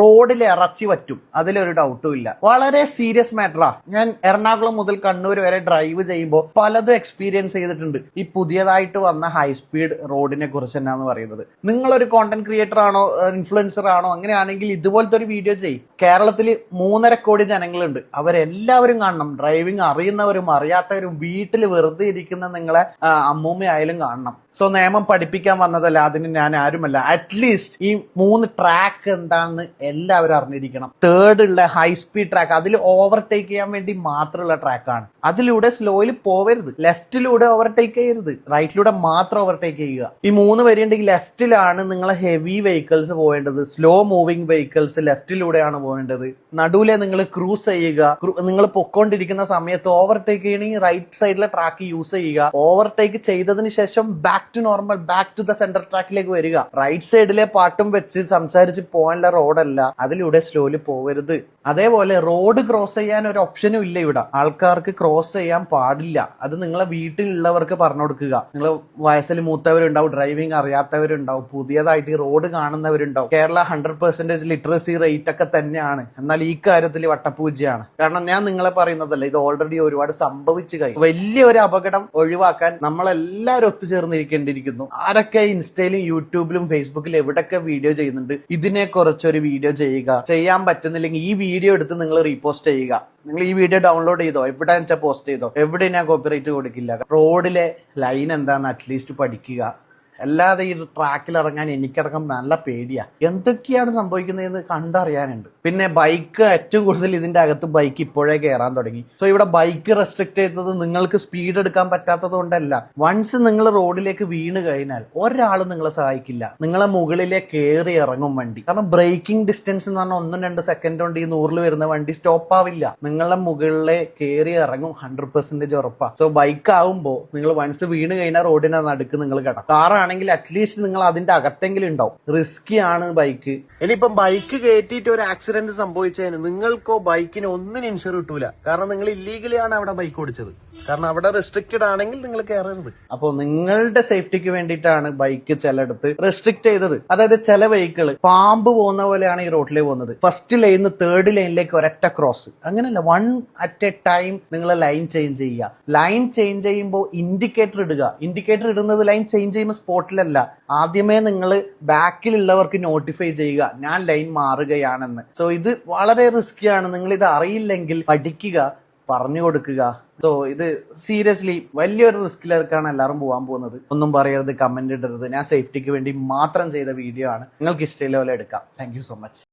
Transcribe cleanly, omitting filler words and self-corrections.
റോഡിൽ ഇറച്ചി പറ്റും, അതിലൊരു ഡൗട്ടും ഇല്ല. വളരെ സീരിയസ് മാറ്ററാ. ഞാൻ എറണാകുളം മുതൽ കണ്ണൂർ വരെ ഡ്രൈവ് ചെയ്യുമ്പോൾ പലതും എക്സ്പീരിയൻസ് ചെയ്തിട്ടുണ്ട് ഈ പുതിയതായിട്ട് വന്ന ഹൈ സ്പീഡ് റോഡിനെ കുറിച്ച് എന്നാന്ന് പറയുന്നത്. നിങ്ങളൊരു കോണ്ടന്റ് ക്രിയേറ്റർ ആണോ, ഇൻഫ്ലുവൻസർ ആണോ, അങ്ങനെയാണെങ്കിൽ ഇതുപോലത്തെ ഒരു വീഡിയോ ചെയ്യും. കേരളത്തിൽ 3.5 കോടി ജനങ്ങളുണ്ട്, അവരെല്ലാവരും കാണണം. ഡ്രൈവിംഗ് അറിയുന്നവരും അറിയാത്തവരും വീട്ടിൽ വെറുതെ ഇരിക്കുന്ന നിങ്ങളെ അമ്മൂമ്മയായാലും കാണണം. സോ നിയമം പഠിപ്പിക്കാൻ വന്നതല്ല, അതിന് ഞാൻ ആരുമല്ല. അറ്റ്ലീസ്റ്റ് ഈ 3 ട്രാക്ക് എന്താണെന്ന് എല്ലാവരും അറിഞ്ഞിരിക്കണം. തേർഡ് ഉള്ള ഹൈ സ്പീഡ് ട്രാക്ക്, അതിൽ ഓവർടേക്ക് ചെയ്യാൻ വേണ്ടി മാത്രമുള്ള ട്രാക്കാണ്. അതിലൂടെ സ്ലോയിൽ പോവരുത്, ലെഫ്റ്റിലൂടെ ഓവർടേക്ക് ചെയ്യരുത്, റൈറ്റിലൂടെ മാത്രം ഓവർടേക്ക് ചെയ്യുക. ഈ 3 വരെയുണ്ടെങ്കിൽ ലെഫ്റ്റിലാണ് നിങ്ങളെ ഹെവി വെഹിക്കിൾസ് പോകേണ്ടത്, സ്ലോ മൂവിംഗ് വെഹിക്കിൾസ് ലെഫ്റ്റിലൂടെയാണ് പോകേണ്ടത്. നടുവിലെ നിങ്ങൾ ക്രൂസ് ചെയ്യുക. നിങ്ങൾ പൊക്കോണ്ടിരിക്കുന്ന സമയത്ത് ഓവർടേക്ക് ചെയ്യണമെങ്കിൽ റൈറ്റ് സൈഡിലെ ട്രാക്ക് യൂസ് ചെയ്യുക. ഓവർടേക്ക് ചെയ്തതിന് ശേഷം back to normal, back to the centre ട്രാക്കിലേക്ക് വരിക. റൈറ്റ് സൈഡിലെ പാട്ടും വെച്ച് സംസാരിച്ച് പോകാനുള്ള റോഡല്ല, അതിലൂടെ സ്ലോലി പോവരുത്. അതേപോലെ റോഡ് ക്രോസ് ചെയ്യാൻ ഒരു ഓപ്ഷനും ഇല്ല ഇവിടെ. ആൾക്കാർക്ക് ക്രോസ് ചെയ്യാൻ പാടില്ല. അത് നിങ്ങളെ വീട്ടിലുള്ളവർക്ക് പറഞ്ഞു കൊടുക്കുക. നിങ്ങൾ വയസ്സിൽ മൂത്തവരുണ്ടാവും, ഡ്രൈവിംഗ് അറിയാത്തവരുണ്ടാവും, പുതിയതായിട്ട് ഈ റോഡ് കാണുന്നവരുണ്ടാവും. കേരള 100% ലിറ്ററസി റേറ്റ് ഒക്കെ തന്നെയാണ്, എന്നാൽ ഈ കാര്യത്തിൽ വട്ടപൂജ്യമാണ്. കാരണം ഞാൻ നിങ്ങളെ പറയുന്നതല്ല, ഇത് ഓൾറെഡി ഒരുപാട് സംഭവിച്ചു കഴിഞ്ഞു. വലിയൊരു അപകടം ഒഴിവാക്കാൻ നമ്മളെല്ലാവരും ഒത്തുചേർന്നിരിക്കേണ്ടിയിരിക്കുന്നു. ആരൊക്കെ ഇൻസ്റ്റയിലും യൂട്യൂബിലും ഫേസ്ബുക്കിലും എവിടെയൊക്കെ വീഡിയോ ചെയ്യുന്നുണ്ട്, ഇതിനെ കുറിച്ചൊരു വീഡിയോ ചെയ്യുക. ചെയ്യാൻ പറ്റുന്നില്ലെങ്കിൽ ഈ വീഡിയോ എടുത്ത് നിങ്ങൾ റീപോസ്റ്റ് ചെയ്യുക. നിങ്ങൾ ഈ വീഡിയോ ഡൗൺലോഡ് ചെയ്തോ, എവിടെ വെച്ചാൽ പോസ്റ്റ് ചെയ്തോ, എവിടെ ഞാൻ കോപ്പിറൈറ്റ് കൊടുക്കില്ല. റോഡിലെ ലൈൻ എന്താണെന്ന് അറ്റ്ലീസ്റ്റ് പഠിക്കുക. അല്ലാതെ ഈ ട്രാക്കിൽ ഇറങ്ങാൻ എനിക്കടക്കം നല്ല പേടിയാ. എന്തൊക്കെയാണ് സംഭവിക്കുന്നതെന്ന് കണ്ടറിയാനുണ്ട്. പിന്നെ ബൈക്ക് ഏറ്റവും കൂടുതൽ ഇതിന്റെ അകത്ത് ബൈക്ക് ഇപ്പോഴേ കയറാൻ തുടങ്ങി. സോ ഇവിടെ ബൈക്ക് റെസ്ട്രിക്ട് ചെയ്തത് നിങ്ങൾക്ക് സ്പീഡ് എടുക്കാൻ പറ്റാത്തത് കൊണ്ടല്ല. വൺസ് നിങ്ങൾ റോഡിലേക്ക് വീണ് കഴിഞ്ഞാൽ ഒരാളും നിങ്ങളെ സഹായിക്കില്ല. നിങ്ങളെ മുകളിലെ കയറി ഇറങ്ങും വണ്ടി. കാരണം ബ്രേക്കിംഗ് ഡിസ്റ്റൻസ് എന്ന് പറഞ്ഞാൽ 1-2 സെക്കൻഡ് കൊണ്ട് ഈ 100 വരുന്ന വണ്ടി സ്റ്റോപ്പ് ആവില്ല. നിങ്ങളെ മുകളിലെ കയറി ഇറങ്ങും 100% ഉറപ്പാ. സോ ബൈക്ക് ആവുമ്പോൾ നിങ്ങൾ വൺസ് വീണ് കഴിഞ്ഞാൽ റോഡിന്റെ നടുക്ക് നിങ്ങൾ കിടക്കും. കാറാണെങ്കിൽ അറ്റ്ലീസ്റ്റ് നിങ്ങൾ അതിന്റെ അകത്തെങ്കിലും ഉണ്ടാവും. റിസ്കി ആണ് ബൈക്ക്. ഇനിയിപ്പം ബൈക്ക് കയറ്റിയിട്ട് ഒരു ആക്സിഡന്റ് സംഭവിച്ചതിന് നിങ്ങൾക്കോ ബൈക്കിന് ഒന്നിനും ഇൻഷുർ കിട്ടൂല. കാരണം നിങ്ങൾ ഇല്ലീഗലി ആണ് അവിടെ ബൈക്ക് ഓടിച്ചത്. കാരണം അവിടെ റെസ്ട്രിക്റ്റഡ് ആണെങ്കിൽ നിങ്ങൾ കയറരുത്. അപ്പോൾ നിങ്ങളുടെ സേഫ്റ്റിക്ക് വേണ്ടിയിട്ടാണ് ബൈക്ക് ചിലയിടത്ത് റെസ്ട്രിക്ട് ചെയ്തത്. അതായത് ചില വെഹിക്കിൾ പാമ്പ് പോകുന്ന പോലെയാണ് ഈ റോഡിൽ പോകുന്നത്. ഫസ്റ്റ് ലൈനിന്ന് തേർഡ് ലൈനിലേക്ക് ഒരൊറ്റ ക്രോസ്. അങ്ങനെയല്ല, 1 at a ടൈം നിങ്ങൾ ലൈൻ ചേഞ്ച് ചെയ്യുക. ലൈൻ ചേഞ്ച് ചെയ്യുമ്പോൾ ഇൻഡിക്കേറ്റർ ഇടുക. ഇൻഡിക്കേറ്റർ ഇടുന്നത് ലൈൻ ചേഞ്ച് ചെയ്യുമ്പോൾ സ്പോട്ടിലല്ല, ആദ്യമേ നിങ്ങൾ ബാക്കിലുള്ളവർക്ക് നോട്ടിഫൈ ചെയ്യുക, ഞാൻ ലൈൻ മാറുകയാണെന്ന്. സോ ഇത് വളരെ റിസ്കിയാണ്. നിങ്ങൾ ഇത് അറിയില്ലെങ്കിൽ പഠിക്കുക, പറഞ്ഞു കൊടുക്കുക. സോ ഇത് സീരിയസ്ലി വലിയൊരു റിസ്കിലേക്കാണ് എല്ലാവരും പോകാൻ പോകുന്നത്. ഒന്നും പറയരുത്, കമന്റ് ഇടരുത്. ഞാൻ സേഫ്റ്റിക്ക് വേണ്ടി മാത്രം ചെയ്ത വീഡിയോ ആണ്. നിങ്ങൾക്ക് ഇഷ്ടമുള്ള പോലെ എടുക്കാം. Thank you so much.